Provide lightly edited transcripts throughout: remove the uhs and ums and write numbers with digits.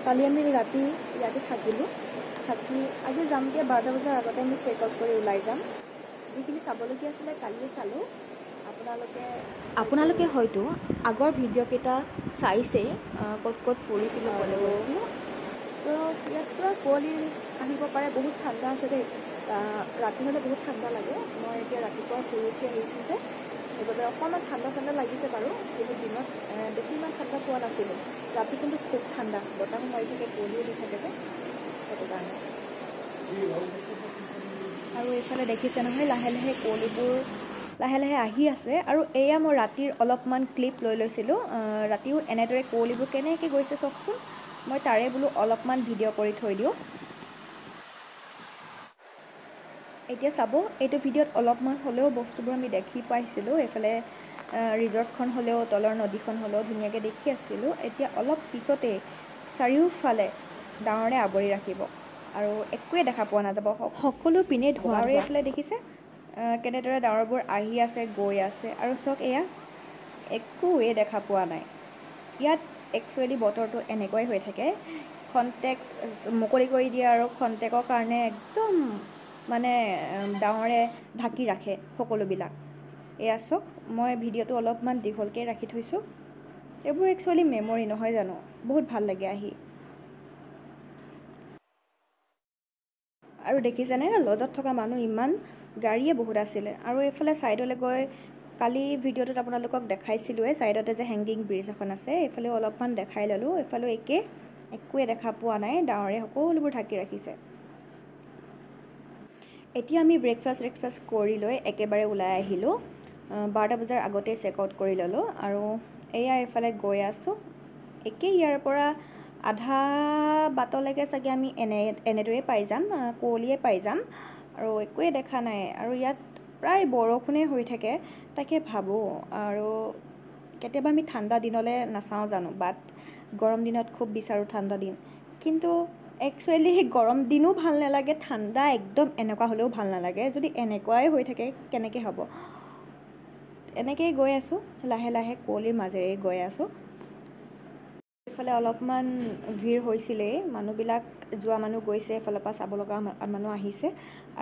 কালি আমি ৰাতি ইয়াতে থাকিলোঁ থাকি আজি যামগৈ 12টা বজাৰ আগতে আমি চেক আউট কৰি ওলাই যাম যিখিনি চাবলগীয়া আছিলে কালিয়ে চালোঁ আপোনালোকে হয়তো আগৰ ভিডিঅ'কেইটা চাইছেই ক'ত ক'ত ফুৰিছিলোঁ ক'লৈ গৈছিলোঁ তো ইয়াত পূৰা কুঁৱলী আহিব পাৰে বহুত ঠাণ্ডা আছে দেই ৰাতি হ'লে বহুত ঠাণ্ডা লাগে মই এতিয়া ৰাতিপুৱা শুই উঠি আহিছোঁ যে সেইবাবে অকণমান ঠাণ্ডা লাগিছে বাৰু কিন্তু দিনত বেছি ইমান ঠাণ্ডা পোৱা নাছিলোঁ ৰাতি কিন্তু খুব ঠাণ্ডা বতাহো মাৰি থাকে কুঁৱলীও দি থাকে যে সেইটো কাৰণে আৰু এইফালে দেখিছে নহয় লাহে লাহে কুঁৱলীবোৰ লাহে লাহে আহি আছে আৰু এয়া মই ৰাতিৰ অলপমান ক্লিপ লৈ লৈছিলোঁ ৰাতিও এনেদৰে কুঁৱলীবোৰ কেনেকৈ গৈছে চাওকচোন মই তাৰে বোলো অলপমান ভিডিঅ' কৰি থৈ দিওঁ এতিয়া চাব এইটো ভিডিঅ'ত অলপমান হ'লেও বস্তুবোৰ আমি দেখি পাইছিলোঁ এইফালে ৰিজৰ্টখন হ'লেও তলৰ নদীখন হ'লেও ধুনীয়াকৈ দেখি আছিলোঁ এতিয়া অলপ পিছতেই চাৰিওফালে ডাৱৰে আৱৰি ৰাখিব আৰু একোৱে দেখা পোৱা নাযাব সকলো পিনে ধোঁৱা আৰু এইফালে দেখিছে কেনেদৰে ডাৱৰবোৰ আহি আছে গৈ আছে আৰু চাওক এয়া একোৱে দেখা পোৱা নাই ইয়াত একচুৱেলি বতৰটো এনেকুৱাই হৈ থাকে খন্তেক মুকলি কৰি দিয়ে আৰু খন্তেকৰ কাৰণে একদম মানে ডাৱৰে ঢাকি ৰাখে সকলোবিলাক এয়া চাওক মই ভিডিঅ'টো অলপমান দীঘলকৈ ৰাখি থৈছোঁ এইবোৰ একচুৱেলি মেমৰি নহয় জানো বহুত ভাল লাগে আহি আৰু দেখিছেনে লজত থকা মানুহ ইমান গাড়ীয়ে বহুত আছিলে আৰু এইফালে ছাইডলৈ গৈ কালি ভিডিঅ'টোত আপোনালোকক দেখাইছিলোঁৱে ছাইডতে যে হেংগিং ব্ৰিজ এখন আছে এইফালেও অলপমান দেখাই ল'লোঁ এইফালেও একোৱে দেখা পোৱা নাই ডাৱৰে সকলোবোৰ ঢাকি ৰাখিছে এতিয়া আমি ব্ৰেকফাষ্ট কৰি লৈ একেবাৰে ওলাই আহিলোঁ 12টা বজাৰ আগতে চেক আউট কৰি ল'লোঁ আৰু এয়া এইফালে গৈ আছোঁ ইয়াৰ পৰা আধা বাটলৈকে চাগে আমি এনেদৰেই পাই যাম কুঁৱলীয়ে পাই যাম আৰু একোৱে দেখা নাই আৰু ইয়াত প্ৰায় বৰষুণেই হৈ থাকে তাকে ভাবোঁ আৰু কেতিয়াবা আমি ঠাণ্ডা দিনলৈ নাচাওঁ জানো বাট গৰম দিনত খুব বিচাৰোঁ ঠাণ্ডা দিন কিন্তু একচুৱেলি গৰম দিনো ভাল নালাগে ঠাণ্ডা একদম এনেকুৱা হ'লেও ভাল নালাগে যদি এনেকুৱাই হৈ থাকে কেনেকৈ হ'ব এনেকৈয়ে গৈ আছোঁ লাহে লাহে কুঁৱলীৰ মাজেৰে গৈ আছোঁ এইফালে অলপমান ভিৰ হৈছিলেই মানুহবিলাক যোৱা মানুহ গৈছে এফালৰ পৰা চাব লগা মানুহ আহিছে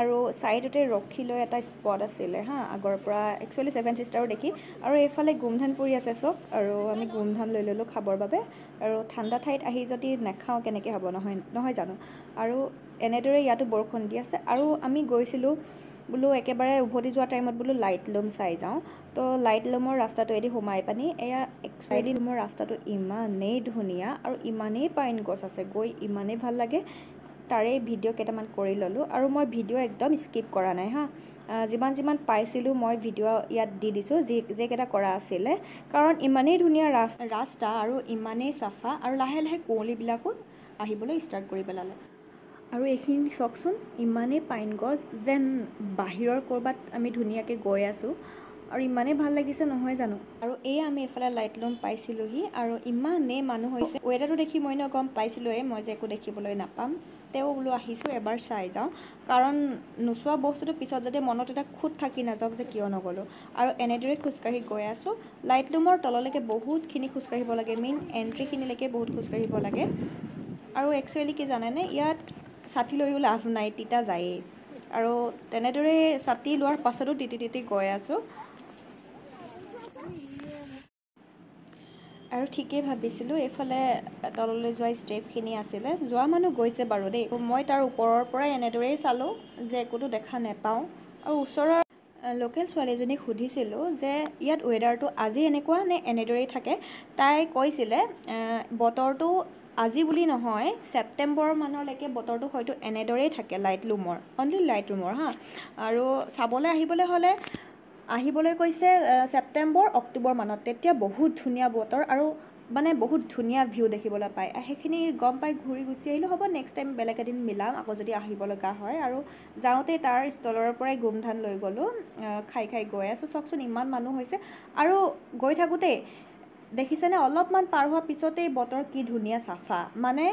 আৰু ছাইডতে ৰখি লৈ এটা স্পট আছিলে আগৰ পৰা একচুৱেলি 7 ছিষ্টাৰো দেখি আৰু এইফালে গোমধান পৰি আছে চব আৰু আমি গোমধান লৈ ল'লোঁ খাবৰ বাবে আৰু ঠাণ্ডা ঠাইত আহি যদি নাখাওঁ কেনেকৈ হ'ব নহয় জানো আৰু এনেদৰে ইয়াতো বৰষুণ দি আছে আৰু আমি গৈছিলোঁ বোলো একেবাৰে উভতি যোৱা টাইমত বোলো লাইট লুম চাই যাওঁ তো লাইট লুমৰ ৰাস্তাটোৱেদি সোমাই পানি এয়া একচুৱেলি লুমৰ ৰাস্তাটো ইমানেই ধুনীয়া আৰু ইমানেই পাইন গছ আছে গৈ ইমানেই ভাল লাগে তাৰে ভিডিঅ' কেইটামান কৰি ল'লোঁ আৰু মই ভিডিঅ' একদম স্কিপ কৰা নাই যিমান পাইছিলোঁ মই ভিডিঅ' ইয়াত দি দিছোঁ যিকেইটা কৰা আছিলে কাৰণ ইমানেই ধুনীয়া ৰাস্তা আৰু ইমানেই চাফা আৰু লাহে লাহে কুঁৱলীবিলাকো আহিবলৈ ষ্টাৰ্ট কৰি পেলালে আৰু এইখিনি চাওকচোন ইমানেই পাইন গছ যেন বাহিৰৰ ক'ৰবাত আমি ধুনীয়াকৈ গৈ আছোঁ আৰু ইমানেই ভাল লাগিছে নহয় জানো আৰু আমি এইফালে লাইট লুম পাইছিলোঁহি আৰু ইমানেই মানুহ হৈছে ৱেডাৰটো দেখি মই গম পাইছিলোঁৱেই মই যে একো দেখিবলৈ নাপাম তেওঁ বোলো আহিছোঁ এবাৰ চাই যাওঁ কাৰণ নোচোৱা বস্তুটো পিছত যদি মনত এটা খুঁত থাকি নাযাওক যে কিয় নগ'লোঁ আৰু এনেদৰে খোজকাঢ়ি গৈ আছোঁ লাইট লুমৰ তললৈকে বহুতখিনি খোজকাঢ়িব লাগে মেইন এণ্ট্ৰিখিনিলৈকে বহুত খোজকাঢ়িব লাগে আৰু একচুৱেলি কি জানেনে ইয়াত ছাতি লৈও লাভ নাই তিতা যায়েই আৰু তেনেদৰে ছাতি লোৱাৰ পাছতো তিতি গৈ আছোঁ আৰু ঠিকেই ভাবিছিলোঁ এইফালে তললৈ যোৱা ষ্টেপখিনি আছিলে যোৱা মানুহ গৈছে বাৰু দেই মই তাৰ ওপৰৰ পৰাই এনেদৰেই চালোঁ যে একোতো দেখা নাপাওঁ আৰু ওচৰৰ লোকেল ছোৱালীজনীক সুধিছিলোঁ যে ইয়াত ৱেডাৰটো আজি এনেকুৱা নে এনেদৰেই থাকে তাই কৈছিলে বতৰটো আজি বুলি নহয় ছেপ্টেম্বৰ মানলৈকে বতৰটো হয়তো এনেদৰেই থাকে অনলি লাইট ৰুমৰ আৰু চাবলৈ আহিবলৈ কৈছে ছেপ্টেম্বৰ অক্টোবৰ মানত তেতিয়া বহুত ধুনীয়া বতৰ আৰু মানে বহুত ধুনীয়া ভিউ দেখিবলৈ পায় সেইখিনি গম পাই ঘূৰি গুচি আহিলোঁ হ'ব নেক্সট টাইম বেলেগ এদিন মিলাম আকৌ যদি আহিব লগা হয় আৰু যাওঁতে তাৰ ষ্টলৰ পৰাই গোমধান লৈ গ'লোঁ খাই গৈ আছোঁ চাওকচোন ইমান মানুহ হৈছে আৰু গৈ থাকোঁতেই দেখিছেনে অলপমান পাৰ হোৱাৰ পিছতেই বতৰ কি ধুনীয়া চাফা মানে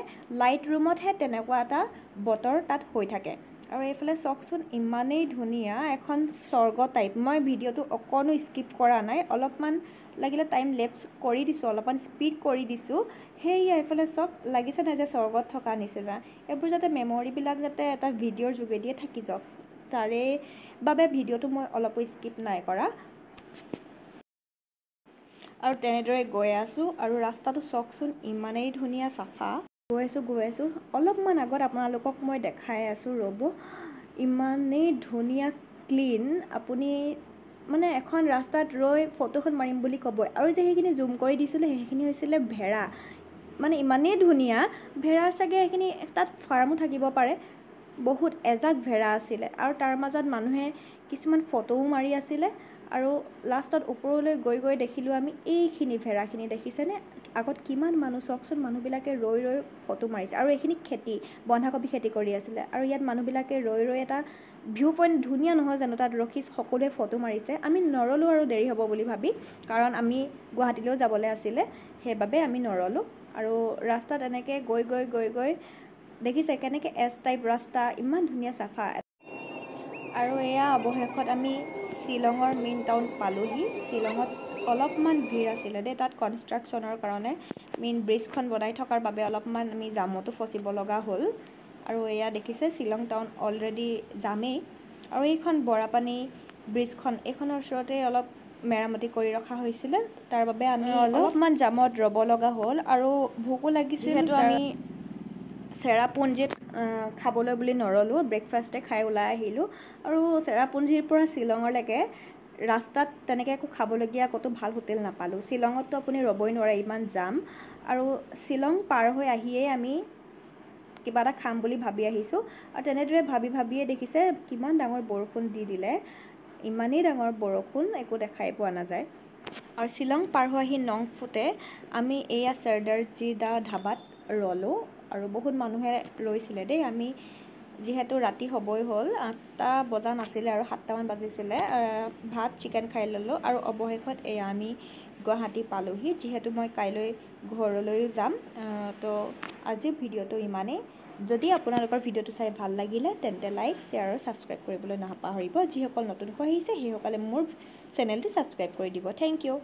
লাইট ৰুমতহে তেনেকুৱা এটা বতৰ তাত হৈ থাকে আৰু এইফালে চাওকচোন ইমানেই ধুনীয়া এখন স্বৰ্গ টাইপ। মই ভিডিঅ'টো অকণো স্কিপ কৰা নাই, অলপমান লাগিলে টাইম লেপছ কৰি দিছোঁ, অলপমান স্পীড কৰি দিছোঁ। সেয়া এইফালে চাওক, লাগিছে নাই যে স্বৰ্গত থকা নিচিনা। এইবোৰ যাতে মেমৰিবিলাক যাতে এটা ভিডিঅ'ৰ যোগেদিয়ে থাকি যাওক, তাৰে বাবে ভিডিঅ'টো মই অলপো স্কিপ নাই কৰা। আৰু তেনেদৰে গৈ আছোঁ আৰু ৰাস্তাটো চাওকচোন ইমানেই ধুনীয়া চাফা। গৈ আছোঁ অলপমান আগত আপোনালোকক মই দেখাই আছোঁ ৰ'ব, ইমানেই ধুনীয়া ক্লিন। আপুনি মানে এখন ৰাস্তাত ৰৈ ফটোখন মাৰিম বুলি ক'বই। আৰু যে সেইখিনি জুম কৰি দিছিলোঁ সেইখিনি হৈছিলে ভেড়া, মানে ইমানেই ধুনীয়া ভেড়াৰ চাগে সেইখিনি তাত ফাৰ্মো থাকিব পাৰে। বহুত এজাক ভেড়া আছিলে আৰু তাৰ মাজত মানুহে কিছুমান ফটোও মাৰি আছিলে। আৰু লাষ্টত ওপৰলৈ গৈ দেখিলোঁ আমি এইখিনি ভেড়াখিনি, দেখিছেনে? আগত কিমান মানুহ চাওকচোন, মানুহবিলাকে ৰৈ ফটো মাৰিছে। আৰু এইখিনি খেতি, বন্ধাকবি খেতি কৰি আছিলে। আৰু ইয়াত মানুহবিলাকে ৰৈ এটা ভিউ পইণ্ট ধুনীয়া নহয় জানো, তাত ৰখি সকলোৱে ফটো মাৰিছে। আমি নৰলোঁ আৰু দেৰি হ'ব বুলি ভাবি, কাৰণ আমি গুৱাহাটীলৈও যাবলৈ আছিলে, সেইবাবে আমি নৰলোঁ। আৰু ৰাস্তাত এনেকৈ গৈ দেখিছে কেনেকৈ এছ টাইপ ৰাস্তা, ইমান ধুনীয়া চাফা। আৰু এয়া অৱশেষত আমি শ্বিলঙৰ মেইন টাউন পালোহি। শ্বিলঙত অলপমান ভিৰ আছিলে দেই, তাত কনষ্ট্ৰাকশ্যনৰ কাৰণে মেইন ব্ৰিজখন বনাই থকাৰ বাবে অলপমান আমি জামতো ফচিব লগা হ'ল। আৰু এয়া দেখিছে শ্বিলং টাউন অলৰেডি যামেই। আৰু এইখন বৰাপানী ব্ৰিজখন, এইখনৰ ওচৰতে অলপ মেৰামতি কৰি ৰখা হৈছিলে, তাৰ বাবে আমি অলপমান জামত ৰ'ব লগা হ'ল। আৰু ভোকো লাগিছিল, যিহেতু আমি চেৰাপুঞ্জীত খাবলৈ বুলি নৰলোঁ, ব্ৰেকফাষ্টে খাই ওলাই আহিলোঁ। আৰু চেৰাপুঞ্জীৰ পৰা শ্বিলঙলৈকে ৰাস্তাত তেনেকৈ একো খাবলগীয়া ক'তো ভাল হোটেল নাপালোঁ। শ্বিলঙততো আপুনি ৰ'বই নোৱাৰে, ইমান জাম। আৰু শ্বিলং পাৰ হৈ আহিয়েই আমি কিবা এটা খাম বুলি ভাবি আহিছোঁ। আৰু তেনেদৰে ভাবিয়ে দেখিছে কিমান ডাঙৰ বৰষুণ দি দিলে। ইমানেই ডাঙৰ বৰষুণ, একো দেখাই পোৱা নাযায়। আৰু শ্বিলং পাৰ হৈ আহি নংফুতে আমি এয়া চৰ্দাৰজী দা ধাবাত ৰ'লোঁ। আৰু বহুত মানুহে ৰৈছিলে দেই। আমি যিহেতু ৰাতি হ'বই হ'ল, 8টা বজা নাছিলে আৰু 7টামান বাজিছিলে, ভাত চিকেন খাই ল'লোঁ। আৰু অৱশেষত এয়া আমি গুৱাহাটী পালোহি, যিহেতু মই কাইলৈ ঘৰলৈও যাম। তো আজিৰ ভিডিঅ'টো ইমানেই। যদি আপোনালোকৰ ভিডিঅ'টো চাই ভাল লাগিলে তেন্তে লাইক, শ্বেয়াৰ আৰু ছাবস্ক্ৰাইব কৰিবলৈ নাপাহৰিব। যিসকল নতুনকৈ আহিছে সেইসকলে মোৰ চেনেলটো ছাবস্ক্ৰাইব কৰি দিব। Thank U.